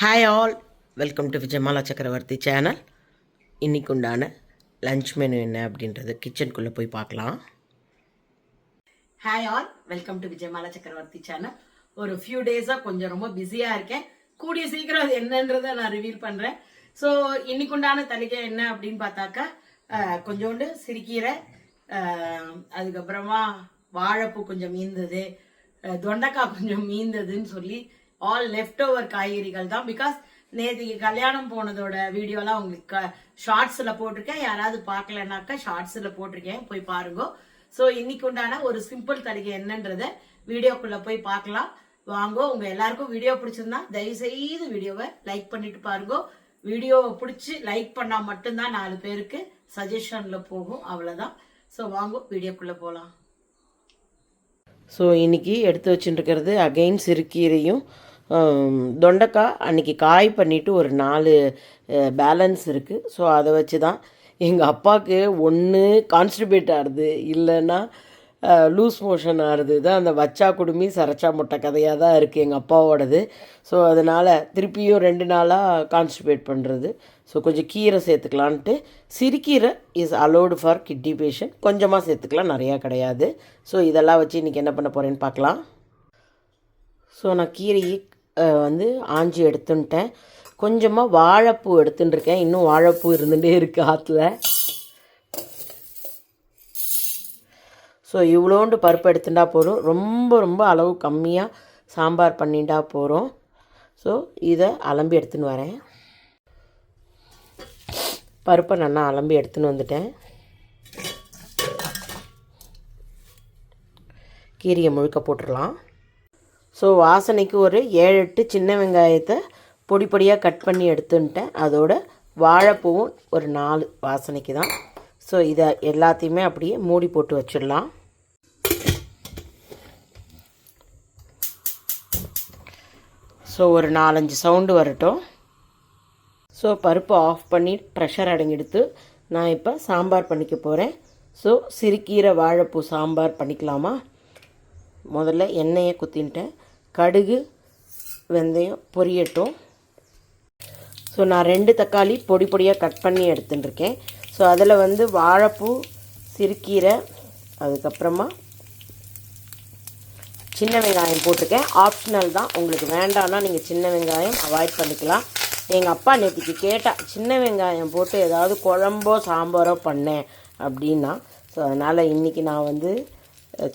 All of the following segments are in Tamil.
Hi all, welcome to Vijayamala சக்கரவர்த்தி சேனல். இன்றைக்கு உண்டான லன்ச் மெனு என்ன அப்படின்றது கிச்சனுக்குள்ளே போய் பார்க்கலாம். Hi all, welcome to Vijayamala சக்கரவர்த்தி சேனல். ஒரு ஃபியூ டேஸாக கொஞ்சம் ரொம்ப பிஸியாக இருக்கேன். கூடிய சீக்கிரம் அது என்னன்றதை நான் ரிவீல் பண்ணுறேன். ஸோ இன்னைக்கு உண்டான தலிகை என்ன அப்படின்னு பார்த்தாக்கா, கொஞ்சோண்டு சிறுக்கீரை, அதுக்கப்புறமா வாழைப்பூ கொஞ்சம் மீந்தது, தொண்டைக்காய் கொஞ்சம் மீந்ததுன்னு சொல்லி ஆல் லெஃப்ட் ஓவர் காய்கறிகள் தான். பிகாஸ் நேற்றுக்கு கல்யாணம் போனதோட வீடியோலாம் உங்களுக்கு ஷார்ட்ஸில் போட்டிருக்கேன். யாராவது பார்க்கலனாக்கா ஷார்ட்ஸில் போட்டிருக்கேன், போய் பாருங்க. ஸோ இன்னைக்கு உண்டான ஒரு சிம்பிள் தலிகை என்னன்றத வீடியோக்குள்ளே போய் பார்க்கலாம் வாங்க. உங்க எல்லாருக்கும் வீடியோ பிடிச்சிருந்தா தயவுசெய்து வீடியோவை லைக் பண்ணிட்டு பாருங்க. வீடியோவை பிடிச்சி லைக் பண்ணால் மட்டும்தான் 4 பேருக்கு சஜஷனில் போகும், அவ்வளோதான். ஸோ வாங்க வீடியோக்குள்ளே போகலாம். ஸோ இன்றைக்கி எடுத்து வச்சுட்டுருக்கிறது அகெயின் சிறுக்கீரையும் தொண்டைக்காய். அன்றைக்கி காய் பண்ணிவிட்டு ஒரு 4 பேலன்ஸ் இருக்குது. ஸோ அதை வச்சு தான் எங்கள் அப்பாவுக்கு ஒன்று கான்ஸ்டிபேட் ஆகுது, இல்லைன்னா லூஸ் மோஷன் ஆகுது. தான் அந்த வச்சா குடுமி சரைச்சா முட்டை கதையாக தான் இருக்குது எங்கள் அப்பாவோடது. ஸோ அதனால் திருப்பியும் 2 நாளாக கான்ஸ்டிபேட் பண்ணுறது. ஸோ கொஞ்சம் கீரை சேர்த்துக்கலான்ட்டு. சிறுக்கீரை is allowed for kidney patient. கொஞ்சமாக சேர்த்துக்கலாம், நிறையா கிடையாது. ஸோ இதெல்லாம் வச்சு இன்றைக்கி என்ன பண்ண போகிறேன்னு பார்க்கலாம். ஸோ நான் கீரையை ஆஞ்சி எடுத்துன்ட்டேன். கொஞ்சமாக வாழைப்பூ எடுத்துட்டுருக்கேன். இன்னும் வாழைப்பூ இருந்துகிட்டே இருக்குது ஆற்றுல. ஸோ இவ்வளோண்டு பருப்பு எடுத்துட்டா போகிறோம். ரொம்ப ரொம்ப அளவு கம்மியாக சாம்பார் பண்ணிட்டா போகிறோம். ஸோ இதை அலம்பி எடுத்துன்னு வரேன். பருப்பை நல்லா அலம்பி எடுத்துன்னு வந்துட்டேன். கீரையை முழுக்க போட்டுடலாம். ஸோ வாசனைக்கு ஒரு 7-8 சின்ன வெங்காயத்தை பொடி பொடியாக கட் பண்ணி எடுத்துன்ட்டேன். அதோட வாழைப்பூவும் ஒரு 4 வாசனைக்கு தான். ஸோ இதை எல்லாத்தையுமே அப்படியே மூடி போட்டு வச்சிடலாம். ஸோ ஒரு 4-5 சவுண்டு வரட்டும். ஸோ பருப்பு ஆஃப் பண்ணி ப்ரெஷர் அடங்கிடுத்து. நான் இப்போ சாம்பார் பண்ணிக்க போகிறேன். ஸோ சிறுக்கீரை வாழைப்பூ சாம்பார் பண்ணிக்கலாமா? முதல்ல எண்ணெயை குத்தின்ட்டேன். கடுகு வெந்தயம் பொரியட்டும். ஸோ நான் 2 தக்காளி பொடி பொடியாக கட் பண்ணி எடுத்துட்டுருக்கேன். ஸோ அதில் வாழைப்பூ, சிறுக்கீரை, அதுக்கப்புறமா சின்ன வெங்காயம் போட்டிருக்கேன். ஆப்ஷனல் தான், உங்களுக்கு வேண்டாம்னா நீங்கள் சின்ன வெங்காயம் அவாய்ட் பண்ணிக்கலாம். எங்கள் அப்பா நேற்றுக்கு கேட்டால் சின்ன வெங்காயம் போட்டு ஏதாவது குழம்போ சாம்பாரோ பண்ணேன் அப்படின்னா. ஸோ அதனால் இன்றைக்கி நான்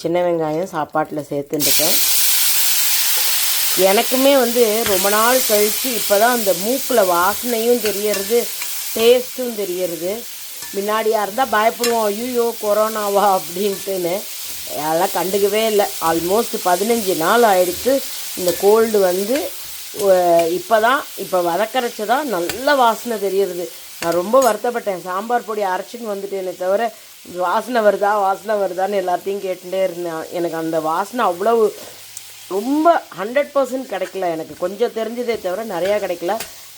சின்ன வெங்காயம் சாப்பாட்டில் சேர்த்துட்டுருக்கேன். எனக்குமே ரொம்ப நாள் கழித்து இப்போ தான் அந்த மூக்கில் வாசனையும் தெரியறது, டேஸ்ட்டும் தெரியறது. முன்னாடியாக இருந்தால் பயப்படுவோம், ஐயோ கொரோனாவா அப்படின்ட்டுன்னு. அதெல்லாம் கண்டுக்கவே இல்லை. ஆல்மோஸ்ட் 15 நாள் ஆயிடுச்சு இந்த கோல்டு இப்போ வதக்கரைச்சி தான் நல்ல வாசனை தெரியறது. நான் ரொம்ப வருத்தப்பட்டேன். சாம்பார் பொடி அரைச்சின்னு வந்துட்டேனே தவிர வாசனை வருதான்னு எல்லாத்தையும் கேட்டுகிட்டே இருந்தேன். எனக்கு அந்த வாசனை அவ்வளவு ரொம்ப 100% கிடைக்கல. எனக்கு கொஞ்சம் தெரிஞ்சதே தவிர நிறையா கிடைக்கல.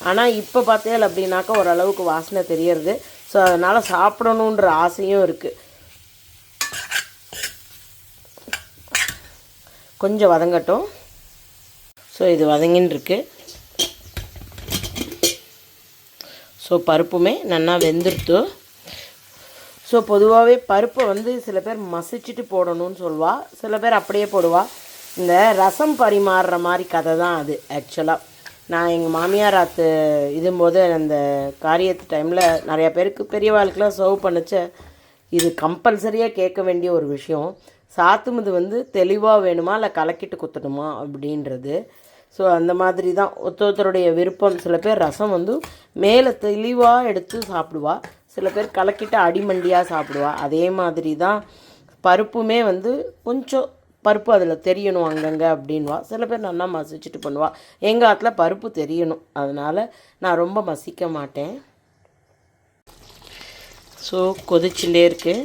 ஆனால் இப்போ பார்த்தேன் அப்படின்னாக்கா ஓரளவுக்கு வாசனை தெரியறது. ஸோ அதனால் சாப்பிடணுன்ற ஆசையும் இருக்குது. கொஞ்சம் வதங்கட்டும். ஸோ இது வதங்கின்னு இருக்கு. ஸோ பருப்புமே நல்லா வெந்துடுத்து. ஸோ பொதுவாகவே பருப்பை சில பேர் மசிச்சுட்டு போடணும்னு சொல்லுவா, சில பேர் அப்படியே போடுவா. இந்த ரசம் பரிமாறுற மாதிரி கதை தான் அது. ஆக்சுவலாக நான் எங்கள் மாமியார் ஆற்று இதும்போது அந்த காரியத்து டைமில் நிறையா பேருக்கு பெரியவாளுக்கெலாம் சர்வ் பண்ணிச்ச. இது கம்பல்சரியாக கேட்க வேண்டிய ஒரு விஷயம். சாத்துமுது தெளிவாக வேணுமா இல்லை கலக்கிட்டு குத்தணுமா அப்படின்றது. ஸோ அந்த மாதிரி தான் ஒருத்தருடைய விருப்பம். சில பேர் ரசம் மேலே தெளிவாக எடுத்து சாப்பிடுவா, சில பேர் கலக்கிட்டு அடிமண்டியாக சாப்பிடுவா. அதே மாதிரி தான் பருப்புமே கொஞ்சம் பருப்பு அதில் தெரியணும் அங்கங்கே அப்படின்வா. சில பேர் நல்லா மசிச்சுட்டு பண்ணுவா. எங்கள் ஆற்றுல பருப்பு தெரியணும், அதனால் நான் ரொம்ப மசிக்க மாட்டேன். ஸோ கொதிச்சுட்டே இருக்கு.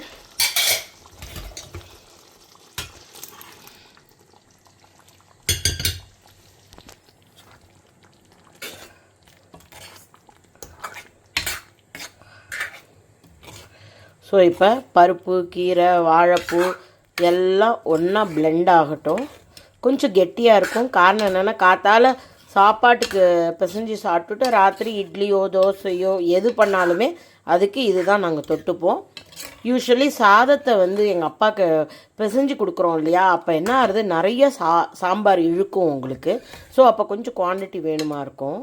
ஸோ இப்போ பருப்பு, கீரை, வாழைப்பூ எல்லாம் ஒன்றா பிளெண்ட் ஆகட்டும். கொஞ்சம் கெட்டியாக இருக்கும். காரணம் என்னென்னா காத்தால் சாப்பாட்டுக்கு பிசைஞ்சு சாப்பிட்டுட்டு ராத்திரி இட்லியோ தோசையோ எது பண்ணாலுமே அதுக்கு இதுதான் நாங்கள் தொட்டுப்போம். யூஸ்வலி சாதத்தை வந்து எங்கள் அப்பாவுக்கு பிசைஞ்சு கொடுக்குறோம் இல்லையா, அப்போ என்ன ஆகுது, நிறைய சாம்பார் இழுக்கும் உங்களுக்கு. ஸோ அப்போ கொஞ்சம் குவான்டிட்டி வேணுமா இருக்கும்.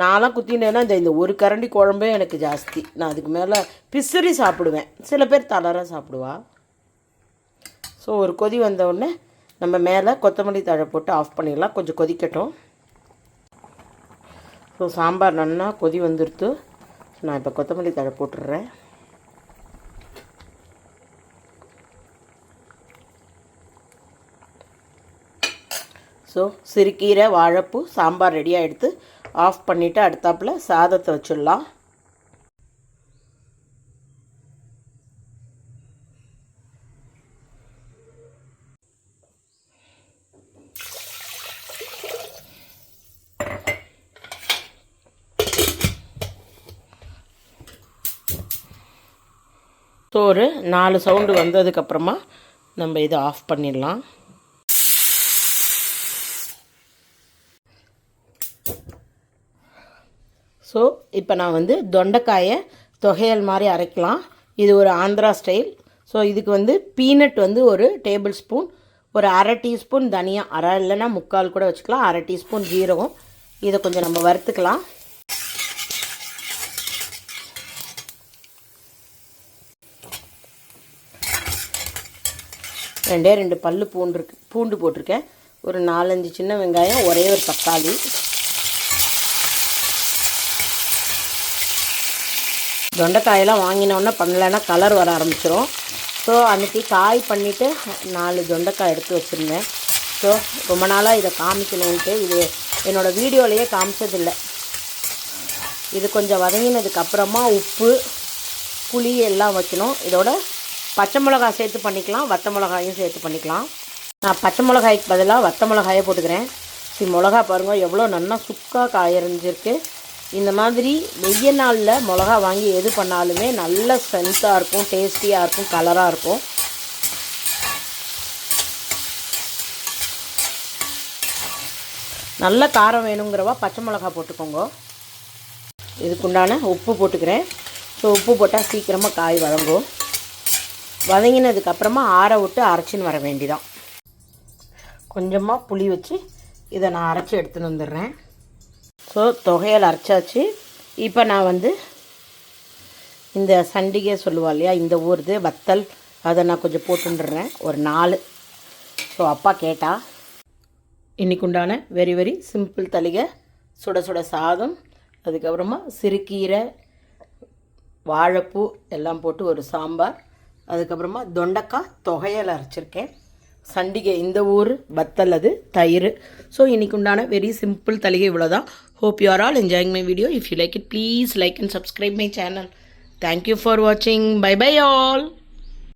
நான்லாம் குத்தினேன்னா இந்த ஒரு கரண்டி குழம்பே எனக்கு ஜாஸ்தி. நான் அதுக்கு மேலே பிசிறி சாப்பிடுவேன். சில பேர் தளர சாப்பிடுவா. ஸோ ஒரு கொதி வந்தவுடனே நம்ம மேலே கொத்தமல்லி தழை போட்டு ஆஃப் பண்ணிடலாம். கொஞ்சம் கொதிக்கட்டும். ஸோ சாம்பார் நல்லா கொதி வந்துடுத்து. நான் இப்போ கொத்தமல்லி தழை போட்டுடுறேன். ஸோ சிறுகீரை வாழைப்பூ சாம்பார் ரெடியாக எடுத்து ஆஃப் பண்ணிவிட்டு அடுத்தாப்பில் சாதத்தை வச்சிடலாம். ஸோ ஒரு 4 சவுண்டு வந்ததுக்கப்புறமா நம்ம இதை ஆஃப் பண்ணிடலாம். ஸோ இப்போ நான் வந்து தொண்டைக்காயை தொகையல் மாதிரி அரைக்கலாம். இது ஒரு ஆந்திரா ஸ்டைல். ஸோ இதுக்கு வந்து பீனட் வந்து ஒரு டேபிள் ஸ்பூன், ஒரு அரை டீஸ்பூன் தனியா, அரை இல்லைன்னா 3/4 கூட வச்சுக்கலாம், அரை டீஸ்பூன் ஜீரகம். இதை கொஞ்சம் நம்ம வறுத்துக்கலாம். ரெண்டே 2 பல்லு பூண்டு போட்டிருக்கேன். ஒரு 4-5 சின்ன வெங்காயம், ஒரே ஒரு தக்காளி. தொண்டைக்காயெல்லாம் வாங்கினோன்னா பண்ணலைன்னா கலர் வர ஆரம்பிச்சிடும். ஸோ அன்றைக்கி காய் பண்ணிவிட்டு 4 தொண்டைக்காய் எடுத்து வச்சுருந்தேன். ஸோ ரொம்ப நாளாக இதை காமிக்கணுன்ட்டு இது என்னோடய வீடியோலையே காமிச்சதில்லை. இது கொஞ்சம் வதங்கினதுக்கப்புறமா உப்பு புளி எல்லாம் வைக்கணும். இதோட பச்சை மிளகாய் சேர்த்து பண்ணிக்கலாம், வத்த மிளகாயும் சேர்த்து பண்ணிக்கலாம். நான் பச்சை மிளகாய்க்கு பதிலாக வத்த மிளகாயை போட்டுக்கிறேன். மிளகா பாருங்கள் எவ்வளோ நல்லா சுக்காக காயறிஞ்சிருக்கு. இந்த மாதிரி வெய்ய நாளில் மிளகா வாங்கி எது பண்ணாலுமே நல்ல ஸ்ட்ரென்த்தாக இருக்கும், டேஸ்டியாக இருக்கும், கலராக இருக்கும். நல்ல காரம் வேணுங்கிறவா பச்சை மிளகா போட்டுக்கோங்க. இதுக்குண்டான உப்பு போட்டுக்கிறேன். ஸோ உப்பு போட்டால் சீக்கிரமாக காய் வதங்கும். வதங்கினதுக்கப்புறமா ஆற விட்டு அரைச்சின்னு வர வேண்டிதான். கொஞ்சமாக புளி வச்சு இதை நான் அரைச்சி எடுத்துன்னு வந்துடுறேன். ஸோ தொகையில் அரைச்சாச்சு. இப்போ நான் வந்து இந்த சண்டிகை சொல்லுவா இல்லையா, இந்த ஊருது வத்தல், அதை நான் கொஞ்சம் போட்டுடுறேன், ஒரு 4. ஸோ அப்பா கேட்டா. இன்றைக்கு உண்டான வெரி வெரி சிம்பிள் தளிகை, சுட சுட சாதம், அதுக்கப்புறமா சிறுகீரை வாழைப்பூ எல்லாம் போட்டு ஒரு சாம்பார், அதுக்கப்புறமா தொண்டைக்காய் தொகையில் அரைச்சிருக்கேன், சண்டிகை இந்த ஊர் வத்தல், அது தயிர். ஸோ இன்றைக்கு உண்டான வெரி சிம்பிள் தளிகை இவ்வளோதான். Hope you are all enjoying my video. If you like it, please like and subscribe my channel. Thank you for watching. Bye bye all.